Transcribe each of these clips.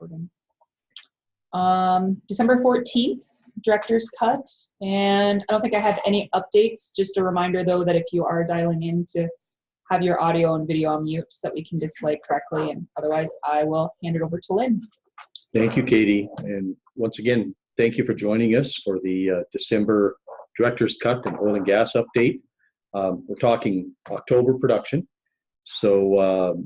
recording. December 14th, director's cut, and I don't think I have any updates. Just a reminder though that if you are dialing in, to have your audio and video on mute so that we can display correctly, and otherwise I will hand it over to Lynn. Thank you, Katie, and once again, thank you for joining us for the December director's cut and oil and gas update. We're talking October production. So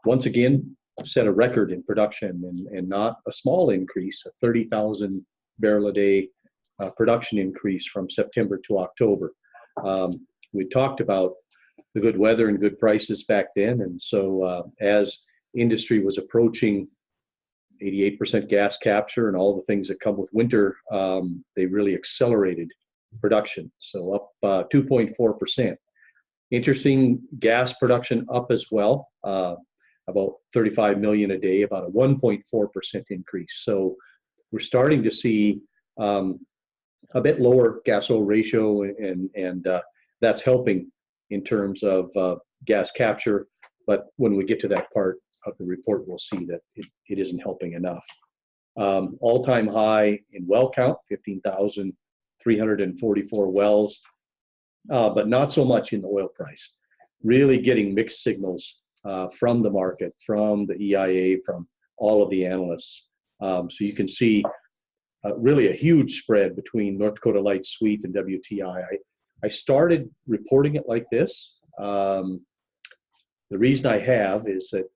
once again, set a record in production, and not a small increase, a 30,000 barrel a day production increase from September to October. We talked about the good weather and good prices back then, and so as industry was approaching 88% gas capture and all the things that come with winter, they really accelerated production, so up 2.4%. Interesting, gas production up as well, about 35 million a day, about a 1.4% increase. So we're starting to see a bit lower gas oil ratio, and that's helping in terms of gas capture. But when we get to that part of the report, we'll see that it isn't helping enough. All-time high in well count, 15,344 wells, but not so much in the oil price. Really getting mixed signals from the market, from the EIA, from all of the analysts. So you can see really a huge spread between North Dakota Light Sweet and WTI. I started reporting it like this. The reason I have is that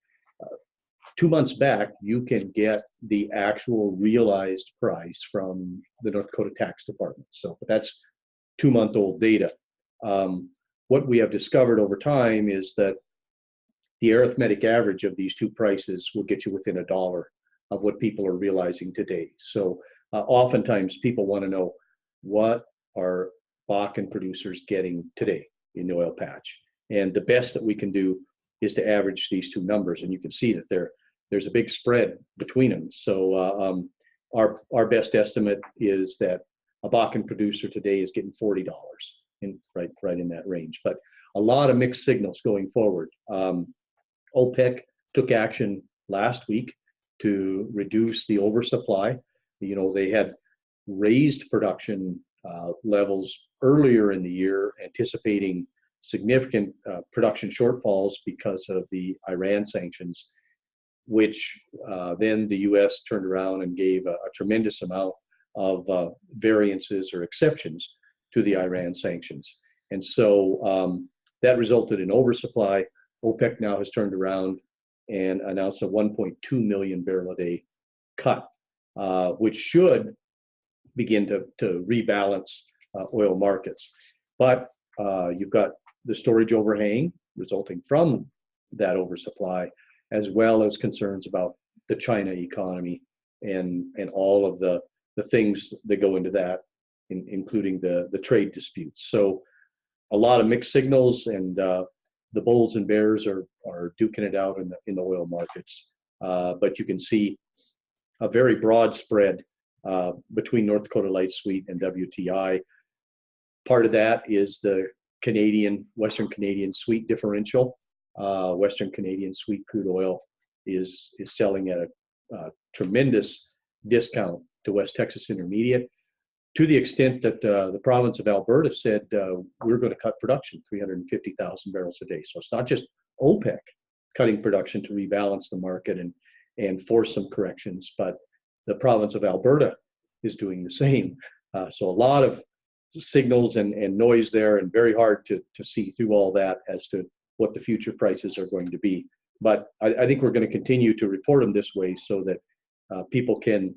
2 months back, you can get the actual realized price from the North Dakota Tax Department. So that's 2-month-old data. What we have discovered over time is that the arithmetic average of these two prices will get you within $1 of what people are realizing today. So oftentimes people want to know, what are Bakken producers getting today in the oil patch? And the best that we can do is to average these two numbers, and you can see that there's a big spread between them. So our best estimate is that a Bakken producer today is getting $40, right in that range. But a lot of mixed signals going forward. OPEC took action last week to reduce the oversupply. You know, they had raised production levels earlier in the year, anticipating significant production shortfalls because of the Iran sanctions, which then the U.S. turned around and gave a tremendous amount of variances or exceptions to the Iran sanctions. And so that resulted in oversupply. OPEC now has turned around and announced a 1.2 million barrel a day cut, which should begin to rebalance oil markets. But you've got the storage overhang resulting from that oversupply, as well as concerns about the China economy and all of the things that go into that, including the trade disputes. So a lot of mixed signals, and the bulls and bears are duking it out in the oil markets. But you can see a very broad spread between North Dakota Light Sweet and WTI. Part of that is the Western Canadian sweet differential. Western Canadian sweet crude oil is selling at a tremendous discount to West Texas Intermediate, to the extent that the province of Alberta said we're going to cut production 350,000 barrels a day. So it's not just OPEC cutting production to rebalance the market and force some corrections, but the province of Alberta is doing the same. So a lot of signals and noise there, and very hard to see through all that as to what the future prices are going to be. But I think we're going to continue to report them this way so that people can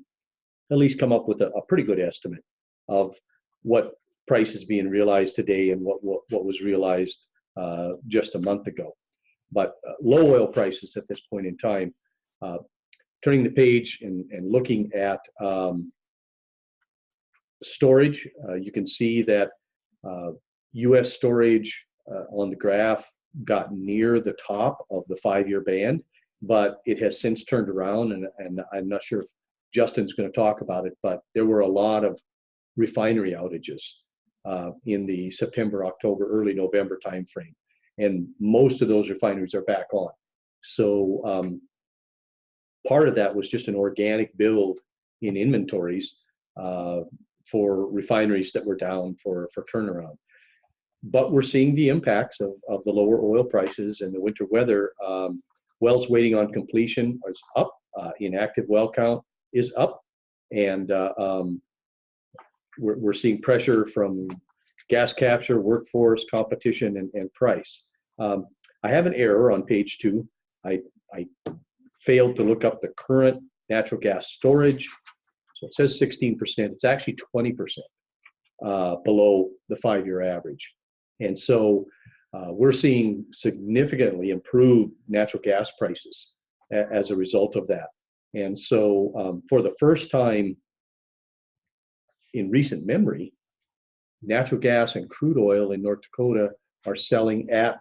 at least come up with a pretty good estimate of what price is being realized today and what was realized just a month ago. But low oil prices at this point in time. Turning the page and looking at storage, you can see that U.S. storage on the graph got near the top of the 5-year band, but it has since turned around, and I'm not sure if Justin's going to talk about it, but there were a lot of refinery outages in the September, October, early November timeframe, and most of those refineries are back on. So part of that was just an organic build in inventories for refineries that were down for turnaround. But we're seeing the impacts of the lower oil prices and the winter weather. Wells waiting on completion is up. Inactive well count is up. And we're seeing pressure from gas capture, workforce, competition, and price. I have an error on page 2. I failed to look up the current natural gas storage. So it says 16%. It's actually 20% below the 5-year average. And so we're seeing significantly improved natural gas prices as a result of that. And so for the first time in recent memory, natural gas and crude oil in North Dakota are selling at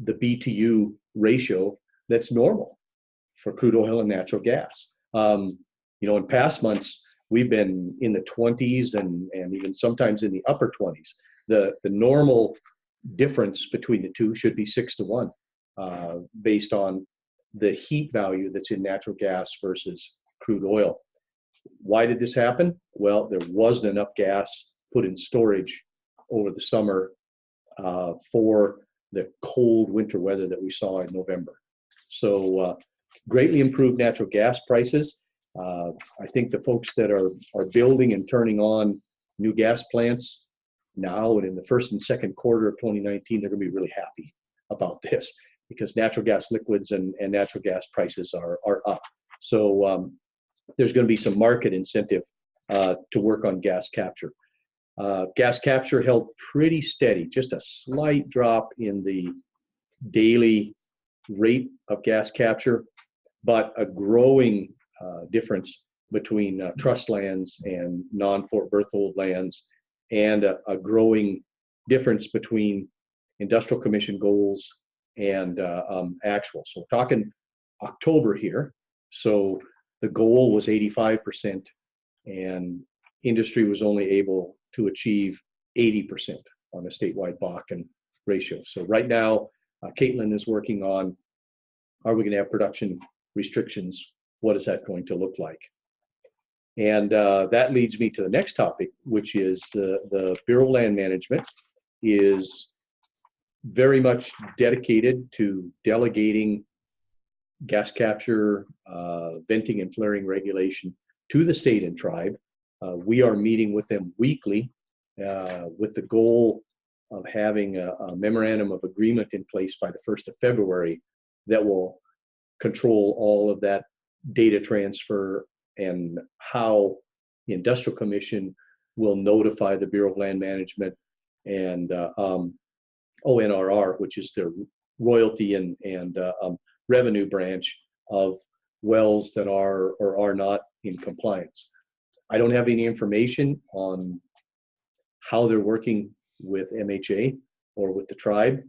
the BTU ratio that's normal for crude oil and natural gas. In past months, we've been in the 20s and even sometimes in the upper 20s. The normal difference between the two should be 6 to 1 based on the heat value that's in natural gas versus crude oil. Why did this happen? Well, there wasn't enough gas put in storage over the summer for the cold winter weather that we saw in November. So greatly improved natural gas prices. I think the folks that are building and turning on new gas plants now and in the first and second quarter of 2019, they're going to be really happy about this because natural gas liquids and natural gas prices are up. So there's going to be some market incentive to work on gas capture. Gas capture held pretty steady, just a slight drop in the daily rate of gas capture, but a growing difference between trust lands and non-Fort Berthold lands, and a growing difference between Industrial Commission goals and actual. So we're talking October here. So the goal was 85%, and industry was only able to achieve 80% on a statewide Bakken ratio. So right now, Caitlin is working on, are we going to have production restrictions? What is that going to look like? And that leads me to the next topic, which is the Bureau of Land Management is very much dedicated to delegating gas capture, venting and flaring regulation to the state and tribe. We are meeting with them weekly with the goal of having a memorandum of agreement in place by the 1st of February that will control all of that data transfer and how the Industrial Commission will notify the Bureau of Land Management and ONRR, which is their royalty and revenue branch of wells that are or are not in compliance. I don't have any information on how they're working with MHA or with the tribe.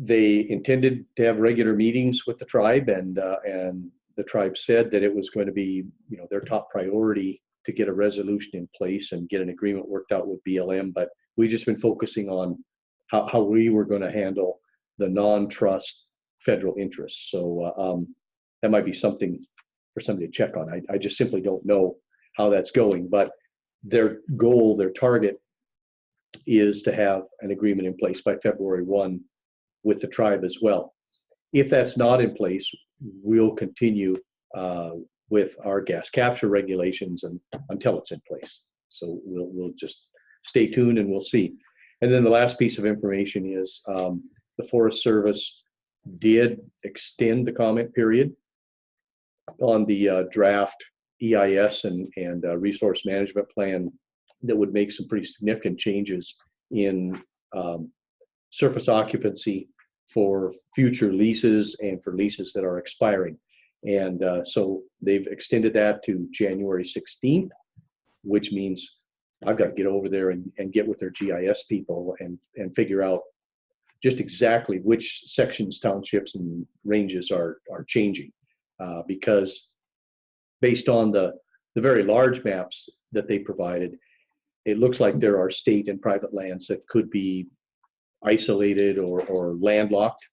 They intended to have regular meetings with the tribe, and the tribe said that it was going to be, their top priority to get a resolution in place and get an agreement worked out with BLM. But we've just been focusing on how we were going to handle the non-trust federal interests. So that might be something for somebody to check on. I just simply don't know how that's going. But their goal, their target, is to have an agreement in place by February 1 with the tribe as well. If that's not in place, we'll continue with our gas capture regulations until it's in place. So we'll just stay tuned and we'll see. And then the last piece of information is the Forest Service did extend the comment period on the draft EIS and resource management plan that would make some pretty significant changes in surface occupancy for future leases and for leases that are expiring. And so they've extended that to January 16th, which means I've got to get over there and get with their GIS people and figure out just exactly which sections, townships, and ranges are changing. Because based on the very large maps that they provided, it looks like there are state and private lands that could be isolated or landlocked.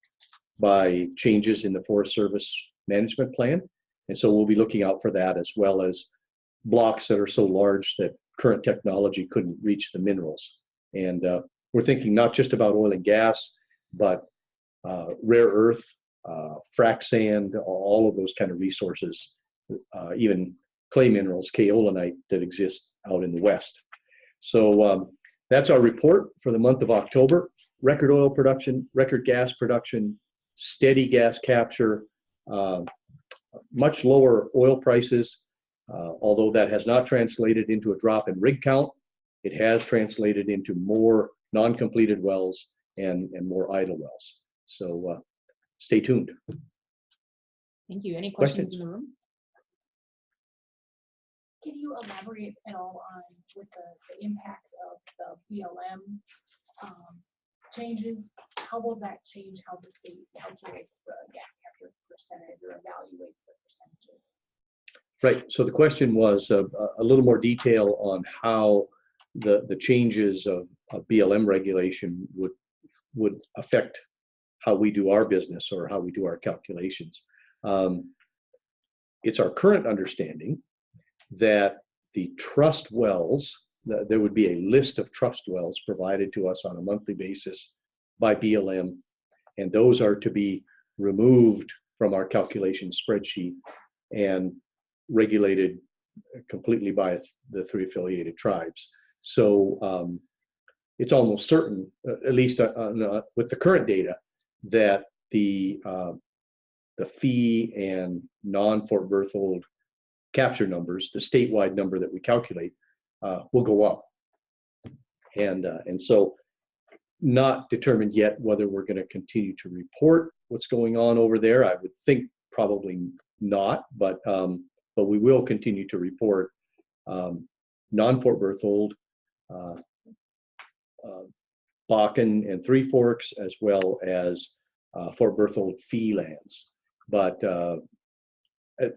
by changes in the Forest Service management plan. And so we'll be looking out for that, as well as blocks that are so large that current technology couldn't reach the minerals. And we're thinking not just about oil and gas, but rare earth, frac sand, all of those kind of resources, even clay minerals, kaolinite, that exist out in the West. So that's our report for the month of October. Record oil production, record gas production, steady gas capture, much lower oil prices, although that has not translated into a drop in rig count. It has translated into more non-completed wells and more idle wells. So stay tuned. Thank you. Any questions in the room? Can you elaborate at all on with the impact of the BLM changes? How will that change how the state calculates the gas capture percentage or evaluates the percentages? Right. So the question was a little more detail on how the changes of BLM regulation would affect how we do our business or how we do our calculations. It's our current understanding that the trust wells, there would be a list of trust wells provided to us on a monthly basis by BLM, and those are to be removed from our calculation spreadsheet and regulated completely by the 3 affiliated tribes. So it's almost certain, at least with the current data, that the fee and non-Fort Berthold capture numbers, the statewide number that we calculate, will go up. And so not determined yet whether we're going to continue to report what's going on over there. I would think probably not, but we will continue to report non-Fort Berthold, Bakken and Three Forks, as well as Fort Berthold fee lands. But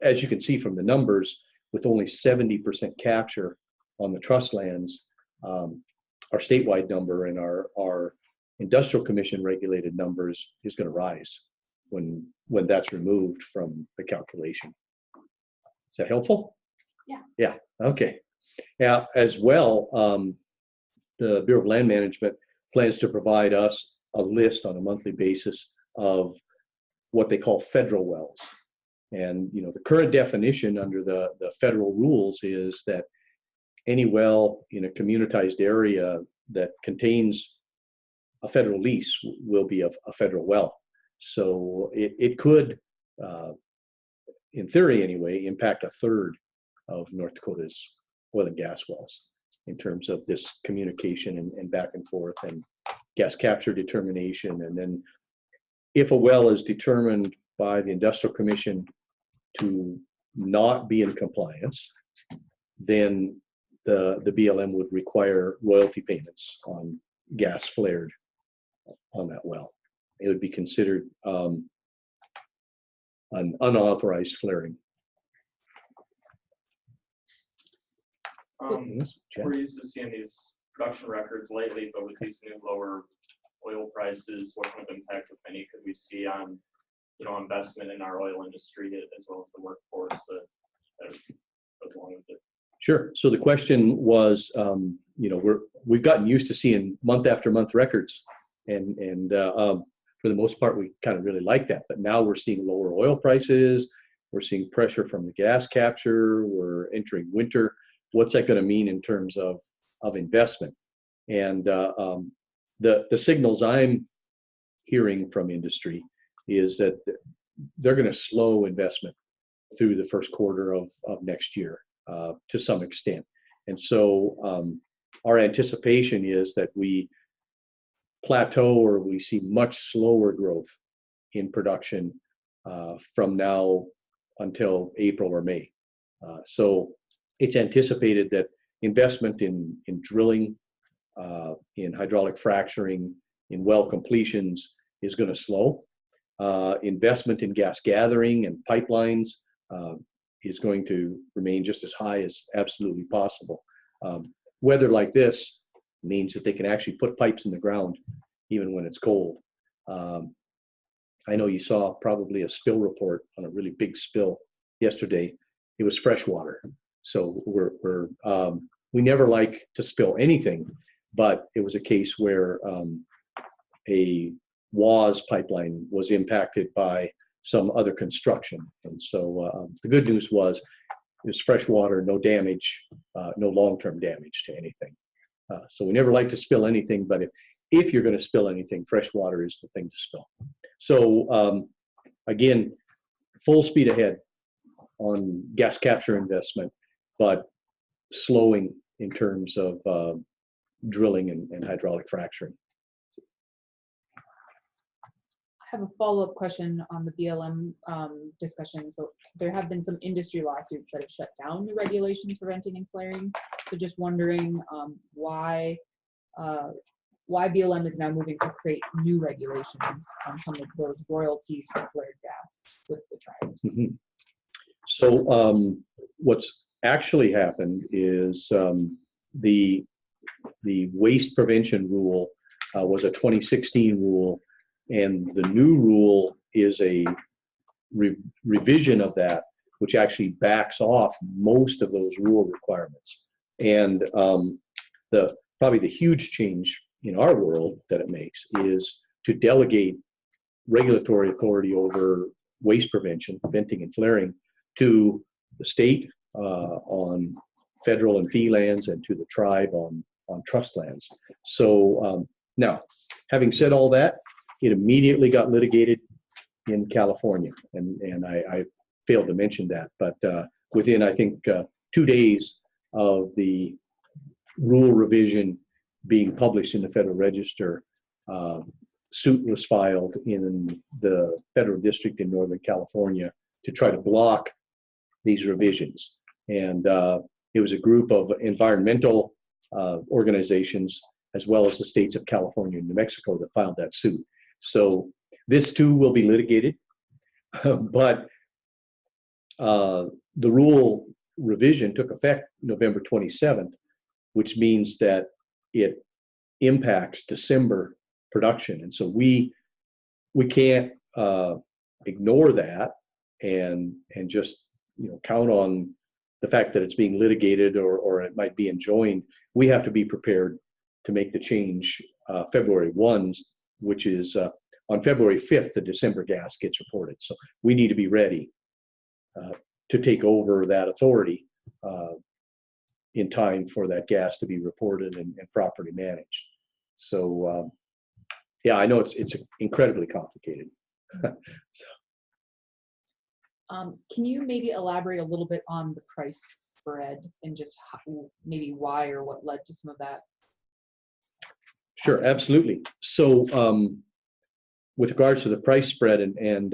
as you can see from the numbers, with only 70% capture on the trust lands, our statewide number and our industrial commission regulated numbers is going to rise when that's removed from the calculation. Is that helpful? Yeah. Yeah. Okay. Yeah. As well, the Bureau of Land Management plans to provide us a list on a monthly basis of what they call federal wells. And the current definition under the federal rules is that any well in a communitized area that contains a federal lease will be a federal well. So it could, in theory anyway, impact a third of North Dakota's oil and gas wells in terms of this communication and back and forth and gas capture determination. And then if a well is determined by the Industrial Commission to not be in compliance, then the BLM would require royalty payments on gas flared on that well. It would be considered an unauthorized flaring. We're used to seeing these production records lately, but with these new lower oil prices, what kind of impact, if any, could we see on investment in our oil industry as well as the workforce that goes along with it? Sure. So the question was, we've gotten used to seeing month after month records, and for the most part, we kind of really like that. But now we're seeing lower oil prices. We're seeing pressure from the gas capture. We're entering winter. What's that going to mean in terms of investment? And the signals I'm hearing from industry is that they're going to slow investment through the first quarter of next year to some extent. And so our anticipation is that we plateau or we see much slower growth in production from now until April or May. So it's anticipated that investment in drilling, in hydraulic fracturing, in well completions is going to slow. Investment in gas gathering and pipelines is going to remain just as high as absolutely possible. Weather like this means that they can actually put pipes in the ground even when it's cold. I know you saw probably a spill report on a really big spill yesterday. It was fresh water. So we never like to spill anything, but it was a case where a WAS pipeline was impacted by some other construction. And so the good news was it was fresh water, no damage, no long-term damage to anything. So we never like to spill anything, but if you're going to spill anything, fresh water is the thing to spill. So again, full speed ahead on gas capture investment, but slowing in terms of drilling and hydraulic fracturing. I have a follow-up question on the BLM discussion. So there have been some industry lawsuits that have shut down the regulations for venting and flaring. So just wondering why BLM is now moving to create new regulations on some of those royalties for flared gas with the tribes. Mm-hmm. So what's actually happened is the waste prevention rule was a 2016 rule, and the new rule is a revision of that, which actually backs off most of those rule requirements. And probably the huge change in our world that it makes is to delegate regulatory authority over waste prevention, venting and flaring, to the state on federal and fee lands, and to the tribe on trust lands. So now, having said all that, it immediately got litigated in California, and I failed to mention that, but within, I think, 2 days of the rule revision being published in the Federal Register, suit was filed in the Federal District in Northern California to try to block these revisions. And it was a group of environmental organizations, as well as the states of California and New Mexico, that filed that suit. So this too will be litigated, but the rule revision took effect November 27th, which means that it impacts December production. And so we can't ignore that and just count on the fact that it's being litigated or it might be enjoined. We have to be prepared to make the change February 1, which is on February 5th, the December gas gets reported. So we need to be ready to take over that authority in time for that gas to be reported and properly managed. So yeah, I know it's incredibly complicated. Can you maybe elaborate a little bit on the price spread and just maybe why or what led to some of that? Sure, absolutely. So with regards to the price spread, and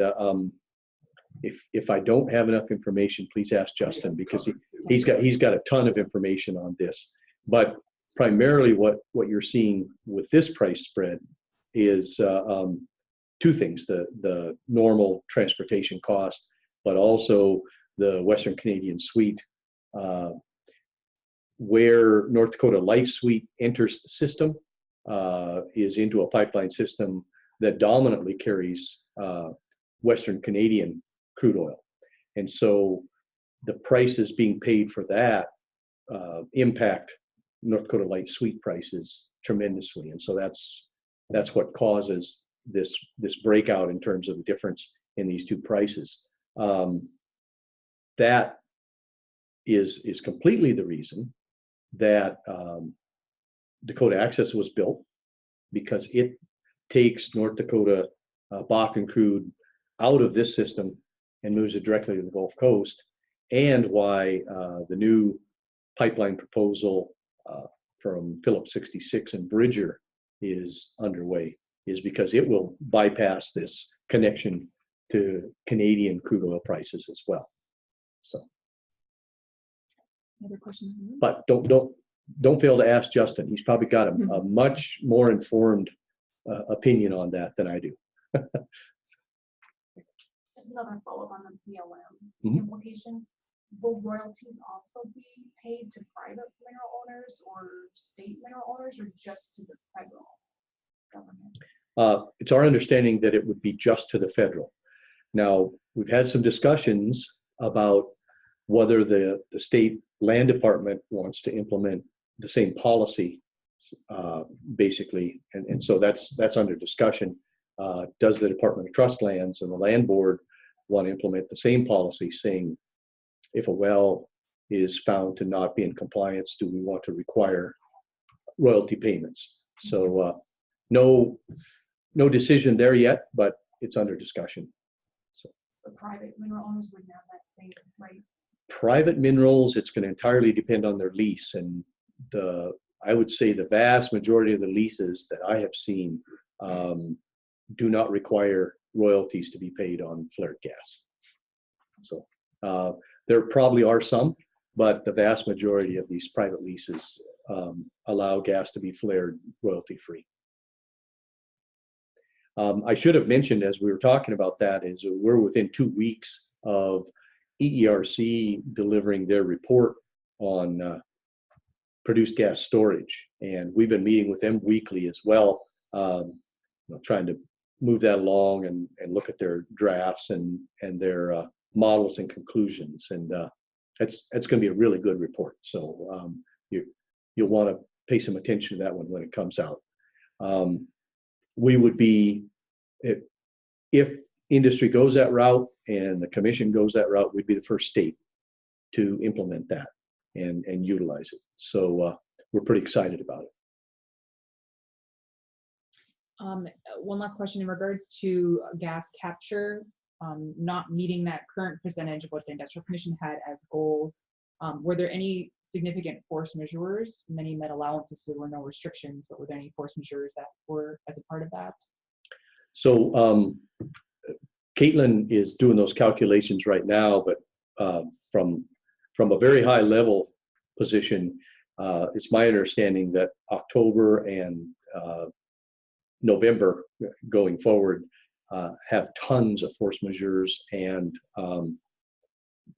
if I don't have enough information, please ask Justin, because he's got a ton of information on this. But primarily what you're seeing with this price spread is two things: the normal transportation cost, but also the Western Canadian Suite, where North Dakota Light Suite enters the system, is into a pipeline system that dominantly carries Western Canadian crude oil. And so the prices being paid for that impact North Dakota Light Suite prices tremendously. And so that's what causes this breakout in terms of the difference in these two prices. That is completely the reason that Dakota Access was built, because it takes North Dakota Bakken crude out of this system and moves it directly to the Gulf Coast, and why the new pipeline proposal from Phillips 66 and Bridger is underway, is because it will bypass this connection to Canadian crude oil prices as well. So, Any other questions? but don't fail to ask Justin. He's probably got a much more informed opinion on that than I do. Just another follow-up on the BLM Mhm. implications. Will royalties also be paid to private mineral owners or state mineral owners, or just to the federal government? It's our understanding that it would be just to the federal. Now, we've had some discussions about whether the state land department wants to implement the same policy, basically, and so that's under discussion. Does the Department of Trust Lands and the Land Board want to implement the same policy, saying if a well is found to not be in compliance, do we want to require royalty payments? So no decision there yet, but it's under discussion. So The private mineral owners wouldn't have that same right. Private minerals, it's going to entirely depend on their lease, and I would say the vast majority of the leases that I have seen do not require royalties to be paid on flared gas. So there probably are some, but the vast majority of these private leases allow gas to be flared royalty-free. I should have mentioned, as we were talking about that, is we're within 2 weeks of EERC delivering their report on produced gas storage, and we've been meeting with them weekly as well, trying to move that along and look at their drafts and their models and conclusions, and it's going to be a really good report. So you'll want to pay some attention to that one when it comes out. We would be, if industry goes that route and the commission goes that route, we'd be the first state to implement that and utilize it. So we're pretty excited about it. One last question in regards to gas capture, not meeting that current percentage of what the Industrial Commission had as goals. Were there any significant force majeures? Many met allowances, so there were no restrictions, but were there any force majeures that were as a part of that? So Caitlin is doing those calculations right now, but from a very high level position, it's my understanding that October and November going forward have tons of force majeures and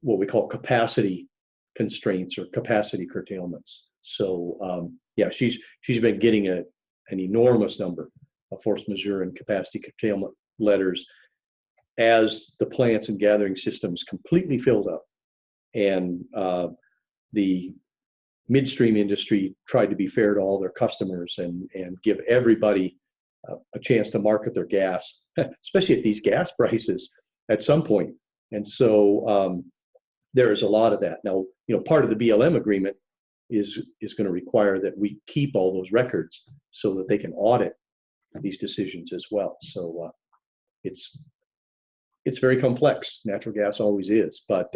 what we call capacity constraints or capacity curtailments. So yeah, she's been getting an enormous number of force majeure and capacity curtailment letters as the plants and gathering systems completely filled up, and the midstream industry tried to be fair to all their customers and give everybody a chance to market their gas, especially at these gas prices at some point. And so there is a lot of that. Now, part of the BLM agreement is going to require that we keep all those records so that they can audit these decisions as well. So it's very complex. Natural gas always is, but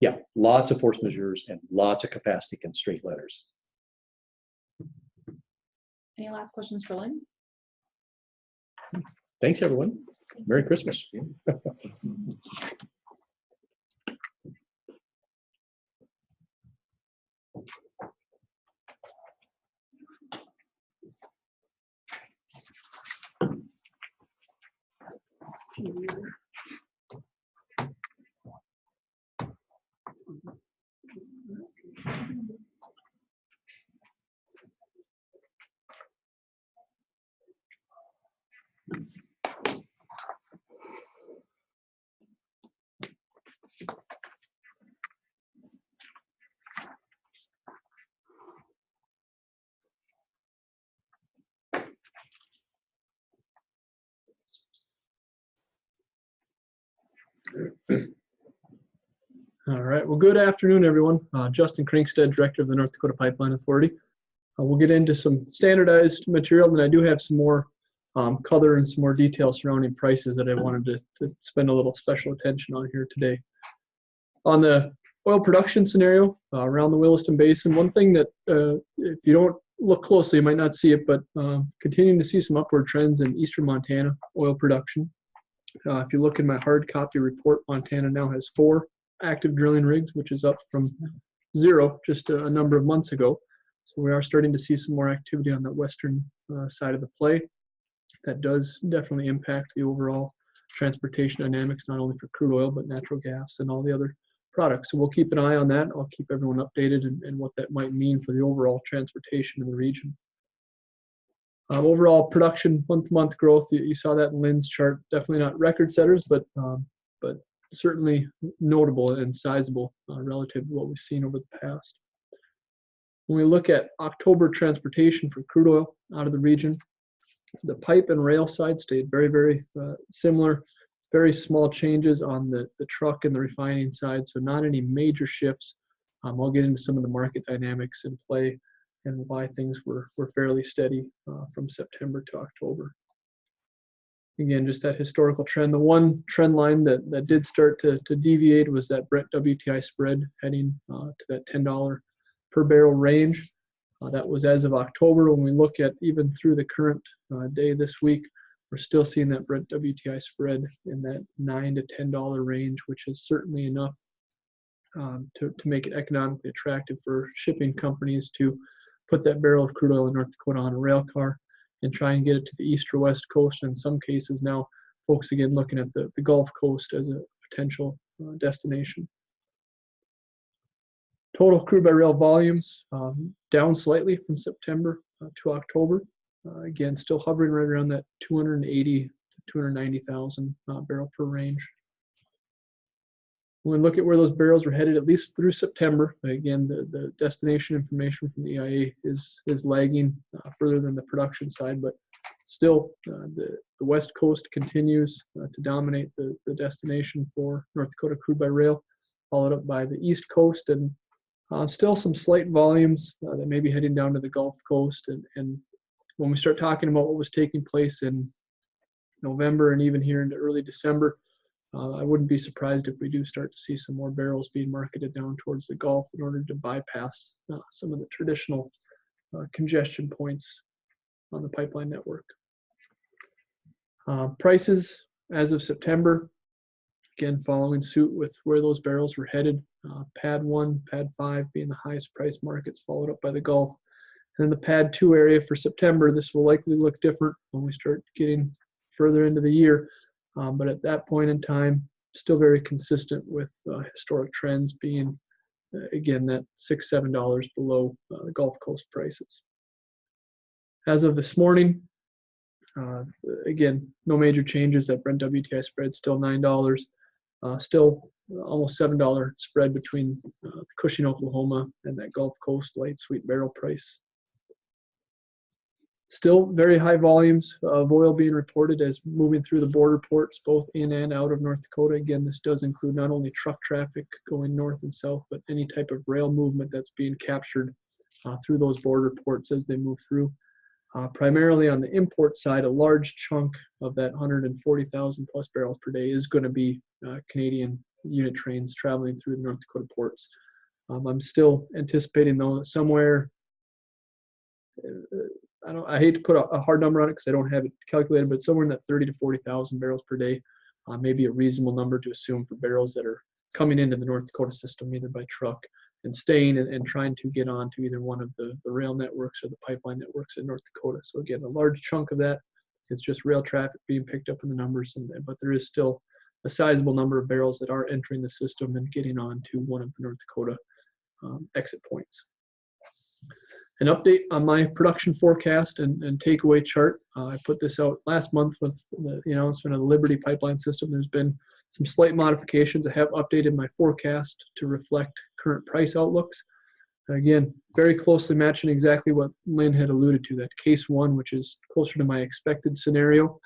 yeah, lots of force majeures and lots of capacity constraint letters. Any last questions for Lynn? Thanks, everyone. Merry Christmas. All right. Well, good afternoon, everyone. Justin Kringstad, Director of the North Dakota Pipeline Authority. We'll get into some standardized material, and I do have some more color and some more details surrounding prices that I wanted to spend a little special attention on here today. On the oil production scenario around the Williston Basin, one thing that if you don't look closely, you might not see it, but continuing to see some upward trends in eastern Montana oil production. If you look in my hard copy report, Montana now has 4 active drilling rigs, which is up from 0 just a number of months ago. So we are starting to see some more activity on that western side of the play. That does definitely impact the overall transportation dynamics, not only for crude oil, but natural gas and all the other products. So we'll keep an eye on that. I'll keep everyone updated and what that might mean for the overall transportation in the region. Overall production month-to-month growth, you saw that in Lynn's chart. Definitely not record setters, but certainly notable and sizable relative to what we've seen over the past. When we look at October transportation for crude oil out of the region, the pipe and rail side stayed very, very similar. Very small changes on the truck and the refining side, so not any major shifts. I'll get into some of the market dynamics in play and why things were fairly steady from September to October. Again, just that historical trend. The one trend line that did start to deviate was that Brent WTI spread heading to that $10 per barrel range. That was as of October. When we look at even through the current day this week, we're still seeing that Brent WTI spread in that $9 to $10 range, which is certainly enough to make it economically attractive for shipping companies to put that barrel of crude oil in North Dakota on a rail car and try and get it to the east or west coast. In some cases now, folks again looking at the Gulf Coast as a potential destination. Total crude by rail volumes down slightly from September to October. Again, still hovering right around that 280 to 290,000 barrel per range. When we look at where those barrels were headed, at least through September, again, the destination information from the EIA is lagging further than the production side, but still the West Coast continues to dominate the destination for North Dakota crude by rail, followed up by the East Coast, and still some slight volumes that may be heading down to the Gulf Coast. And when we start talking about what was taking place in November and even here into early December, I wouldn't be surprised if we do start to see some more barrels being marketed down towards the Gulf in order to bypass some of the traditional congestion points on the pipeline network. Prices as of September, again, following suit with where those barrels were headed. Pad 1, Pad 5 being the highest price markets, followed up by the Gulf. And then the Pad 2 area for September, this will likely look different when we start getting further into the year. But at that point in time, still very consistent with historic trends being, again, that $6, $7 below the Gulf Coast prices. As of this morning, again, no major changes. That Brent WTI spread still $9, still almost $7 spread between Cushing, Oklahoma, and that Gulf Coast light sweet barrel price. Still very high volumes of oil being reported as moving through the border ports, both in and out of North Dakota. Again, this does include not only truck traffic going north and south, but any type of rail movement that's being captured through those border ports as they move through. Primarily on the import side, a large chunk of that 140,000 plus barrels per day is going to be Canadian unit trains traveling through the North Dakota ports. I'm still anticipating, though, that somewhere, I hate to put a hard number on it because I don't have it calculated, but somewhere in that 30 to 40,000 barrels per day may be a reasonable number to assume for barrels that are coming into the North Dakota system, either by truck and staying and trying to get on to either one of the rail networks or the pipeline networks in North Dakota. So again, a large chunk of that is just rail traffic being picked up in the numbers, but there is still a sizable number of barrels that are entering the system and getting on to one of the North Dakota exit points. An update on my production forecast and takeaway chart. I put this out last month with the announcement of the Liberty pipeline system. There's been some slight modifications. I have updated my forecast to reflect current price outlooks. Again, very closely matching exactly what Lynn had alluded to, that case 1, which is closer to my expected scenario.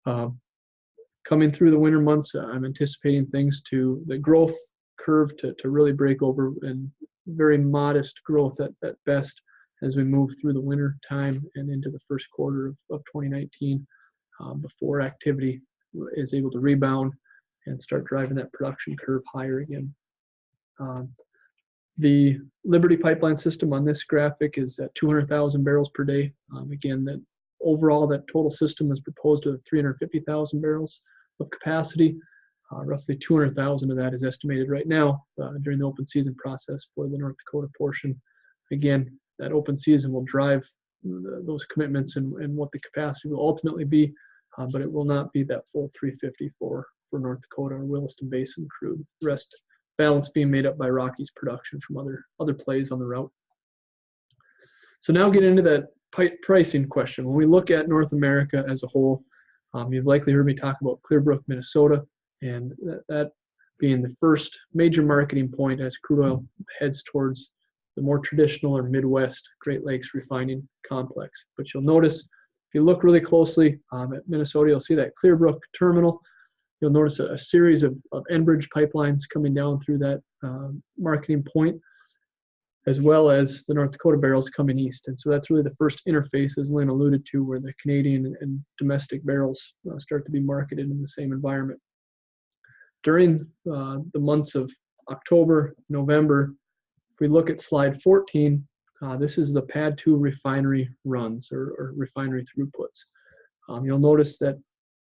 Coming through the winter months, I'm anticipating the growth curve to really break over, and very modest growth at best as we move through the winter time and into the first quarter of 2019 before activity is able to rebound and start driving that production curve higher again. The Liberty pipeline system on this graphic is at 200,000 barrels per day. Again, that overall, that total system is proposed to 350,000 barrels of capacity. Roughly 200,000 of that is estimated right now during the open season process for the North Dakota portion. Again, that open season will drive those commitments and what the capacity will ultimately be, but it will not be that full 350 for North Dakota or Williston Basin crude. The rest balance being made up by Rockies production from other plays on the route. So now get into that pricing question. When we look at North America as a whole, you've likely heard me talk about Clearbrook, Minnesota, and that being the first major marketing point as crude oil heads towards the more traditional or Midwest Great Lakes refining complex. But you'll notice, if you look really closely at Minnesota, you'll see that Clearbrook terminal. You'll notice a series of Enbridge pipelines coming down through that marketing point, as well as the North Dakota barrels coming east. And so that's really the first interface, as Lynn alluded to, where the Canadian and domestic barrels start to be marketed in the same environment. During the months of October, November, if we look at slide 14, this is the PADD 2 refinery runs or refinery throughputs. You'll notice that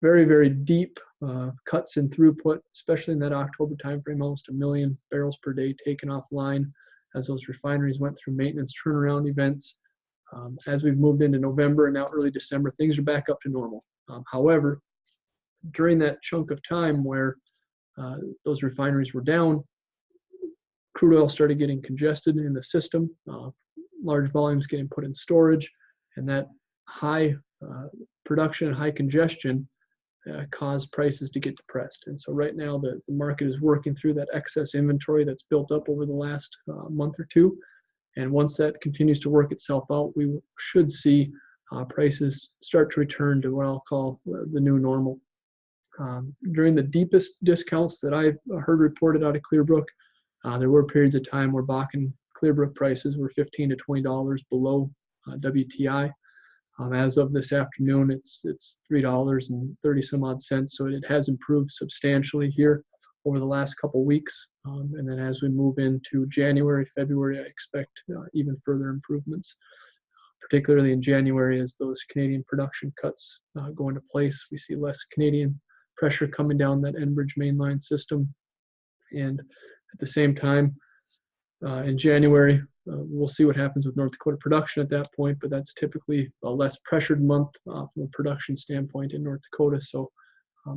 very, very deep cuts in throughput, especially in that October timeframe, almost 1 million barrels per day taken offline as those refineries went through maintenance turnaround events. As we've moved into November and now early December, things are back up to normal. However, during that chunk of time where those refineries were down, crude oil started getting congested in the system, large volumes getting put in storage, and that high production and high congestion caused prices to get depressed. And so right now the market is working through that excess inventory that's built up over the last month or two. And once that continues to work itself out, we should see prices start to return to what I'll call the new normal. During the deepest discounts that I've heard reported out of Clearbrook, there were periods of time where Bakken Clearbrook prices were $15 to $20 below WTI. As of this afternoon, it's $3.30 some odd cents. So it has improved substantially here over the last couple weeks. And then as we move into January, February, I expect even further improvements, particularly in January as those Canadian production cuts go into place. We see less Canadian pressure coming down that Enbridge mainline system. And at the same time, in January, we'll see what happens with North Dakota production at that point, but that's typically a less pressured month from a production standpoint in North Dakota. So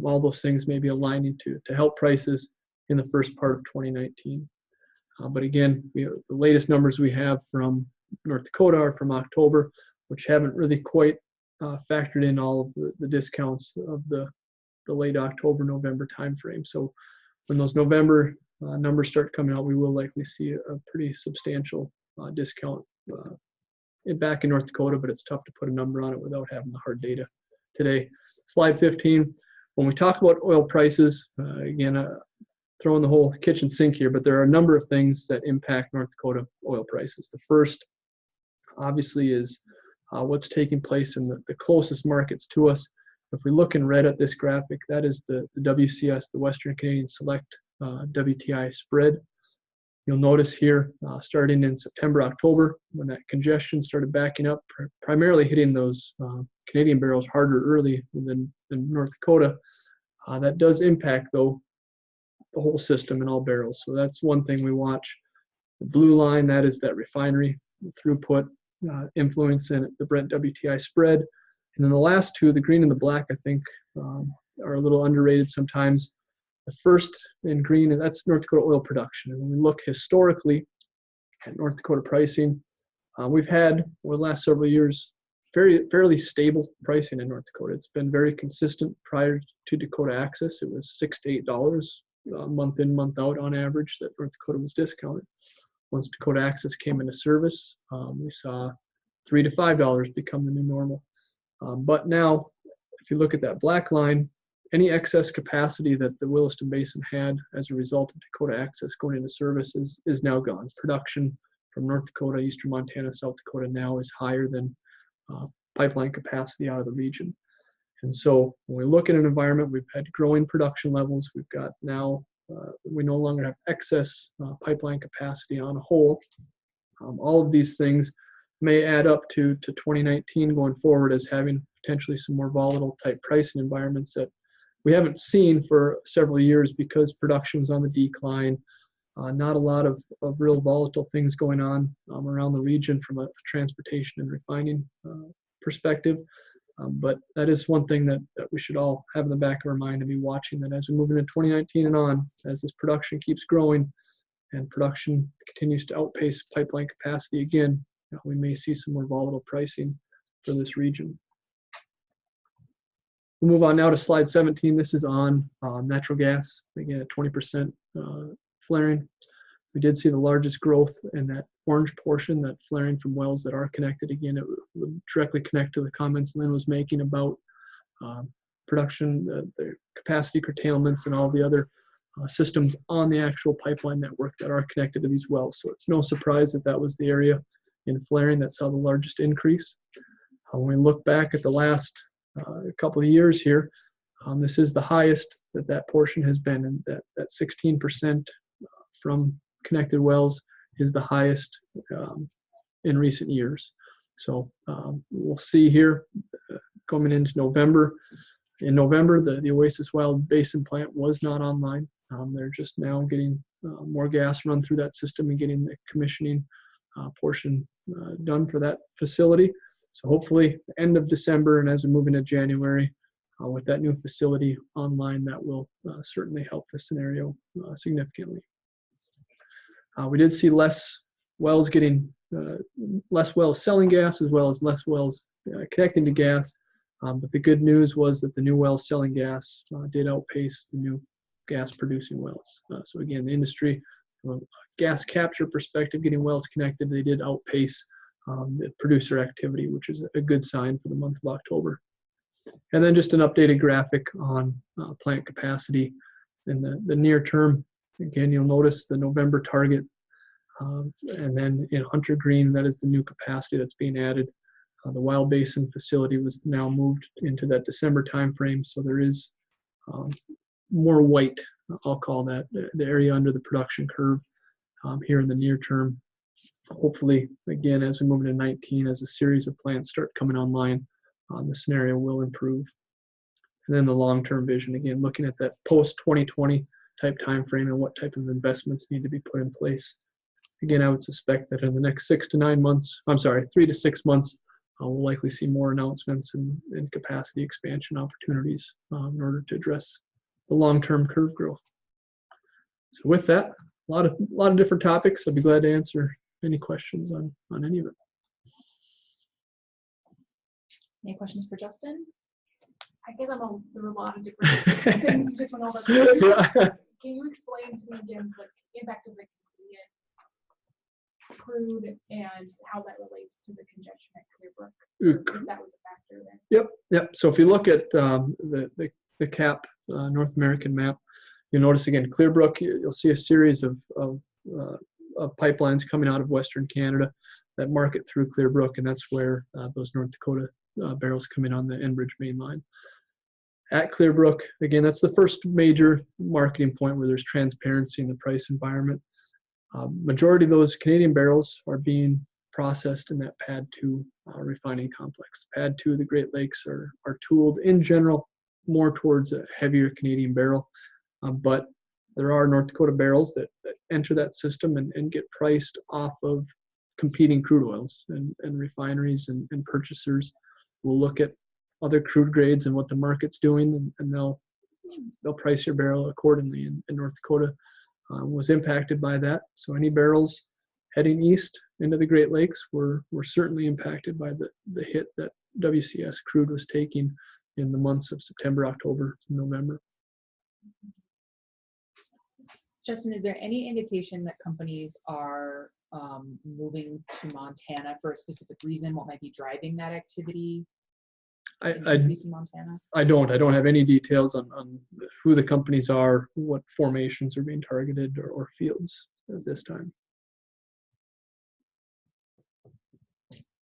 all those things may be aligning to help prices in the first part of 2019. But again, the latest numbers we have from North Dakota are from October, which haven't really quite factored in all of the discounts of the late October, November timeframe. So when those November numbers start coming out, we will likely see a pretty substantial discount back in North Dakota, but it's tough to put a number on it without having the hard data today. Slide 15, when we talk about oil prices, again, throwing the whole kitchen sink here, but there are a number of things that impact North Dakota oil prices. The first, obviously, is what's taking place in the closest markets to us. If we look in red at this graphic, that is the WCS, the Western Canadian Select WTI spread. You'll notice here, starting in September, October, when that congestion started backing up, primarily hitting those Canadian barrels harder early than North Dakota. That does impact, though, the whole system and all barrels. So that's one thing we watch. The blue line, that is that refinery throughput influencing the Brent WTI spread. And then the last two, the green and the black, I think are a little underrated sometimes. The first in green, and that's North Dakota oil production. And when we look historically at North Dakota pricing, we've had, over the last several years, fairly stable pricing in North Dakota. It's been very consistent prior to Dakota Access. It was $6 to $8 month in, month out on average that North Dakota was discounted. Once Dakota Access came into service, we saw $3 to $5 become the new normal. But now, if you look at that black line, any excess capacity that the Williston Basin had as a result of Dakota Access going into service is now gone. Production from North Dakota, Eastern Montana, South Dakota now is higher than pipeline capacity out of the region. And so when we look at an environment, we've had growing production levels. We've got now, we no longer have excess pipeline capacity on a whole. All of these things may add up to 2019 going forward as having potentially some more volatile type pricing environments that we haven't seen for several years because production's on the decline. Not a lot of real volatile things going on around the region from a transportation and refining perspective. But that is one thing that we should all have in the back of our mind and be watching, that as we move into 2019 and on, as this production keeps growing and production continues to outpace pipeline capacity again, we may see some more volatile pricing for this region. We'll move on now to slide 17. This is on natural gas, again at 20% flaring. We did see the largest growth in that orange portion, that flaring from wells that are connected. Again, it would directly connect to the comments Lynn was making about production, the capacity curtailments, and all the other systems on the actual pipeline network that are connected to these wells. So it's no surprise that that was the area in flaring that saw the largest increase. When we look back at the last couple of years here, this is the highest that that portion has been, and that 16% from connected wells is the highest in recent years. So we'll see here coming into November. In November, the Oasis Wild Basin plant was not online. They're just now getting more gas run through that system and getting the commissioning portion done for that facility. So hopefully the end of December and as we move into January with that new facility online, that will certainly help the scenario significantly. We did see less wells selling gas as well as less wells connecting to gas. But the good news was that the new wells selling gas did outpace the new gas producing wells. So again, the industry, from a gas capture perspective, getting wells connected, they did outpace the producer activity, which is a good sign for the month of October. And then just an updated graphic on plant capacity in the near term. Again, you'll notice the November target, and then in Hunter Green, that is the new capacity that's being added. The Wild Basin facility was now moved into that December timeframe, so there is more white, I'll call that, the area under the production curve here in the near term. Hopefully, again, as we move into 19, as a series of plants start coming online, the scenario will improve. And then the long-term vision, again, looking at that post-2020 type time frame and what type of investments need to be put in place. Again, I would suspect that in the next 3 to 6 months, we'll likely see more announcements and capacity expansion opportunities in order to address the long-term curve growth. So with that, a lot of different topics. I'd be glad to answer any questions on any of it. Any questions for Justin? I guess there were a lot of different things you just went over. Can you explain to me again the impact of the crude and how that relates to the congestion at Clearbrook? If that was a factor there. Yep. So if you look at the CAP North American map, you'll notice again Clearbrook. You'll see a series of pipelines coming out of Western Canada that market through Clearbrook, and that's where those North Dakota barrels come in on the Enbridge main line. At Clearbrook, again, that's the first major marketing point where there's transparency in the price environment. Majority of those Canadian barrels are being processed in that PADD 2 refining complex. PADD 2 of the Great Lakes are tooled in general more towards a heavier Canadian barrel, but there are North Dakota barrels that enter that system and get priced off of competing crude oils, and refineries and purchasers will look at other crude grades and what the market's doing, and they'll price your barrel accordingly. And North Dakota was impacted by that. So any barrels heading east into the Great Lakes were certainly impacted by the hit that WCS crude was taking in the months of September, October, and November. Justin, is there any indication that companies are moving to Montana for a specific reason? What might be driving that activity? In Montana? I don't have any details on who the companies are, what formations are being targeted, or fields at this time.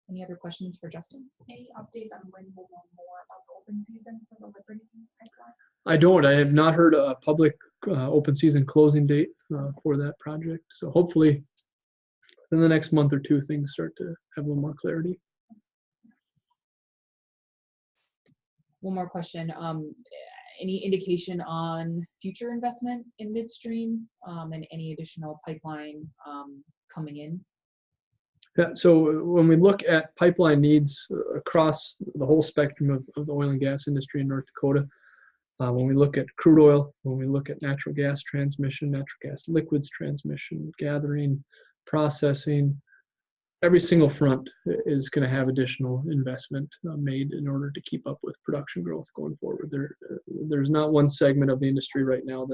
Any other questions for Justin? Any updates on when we'll know more about the open season for the Liberty pipeline? I have not heard a public open season closing date for that project. So hopefully within the next month or two, things start to have a little more clarity. One more question. Any indication on future investment in midstream and any additional pipeline coming in? Yeah, so when we look at pipeline needs across the whole spectrum of the oil and gas industry in North Dakota, when we look at crude oil, when we look at natural gas transmission, natural gas liquids transmission, gathering, processing, every single front is going to have additional investment made in order to keep up with production growth going forward. There's not one segment of the industry right now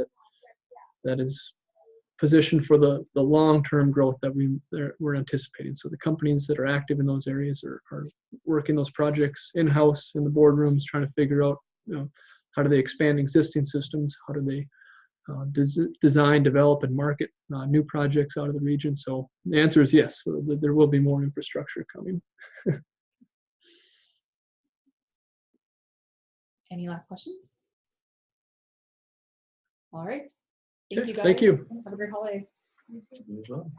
that is positioned for the long-term growth that we're anticipating. So the companies that are active in those areas are working those projects in-house in the boardrooms, trying to figure out, how do they expand existing systems? How do they design, develop, and market new projects out of the region? So the answer is yes, there will be more infrastructure coming. Any last questions? All right. Thank you guys. Thank you. Have a great holiday. Move on.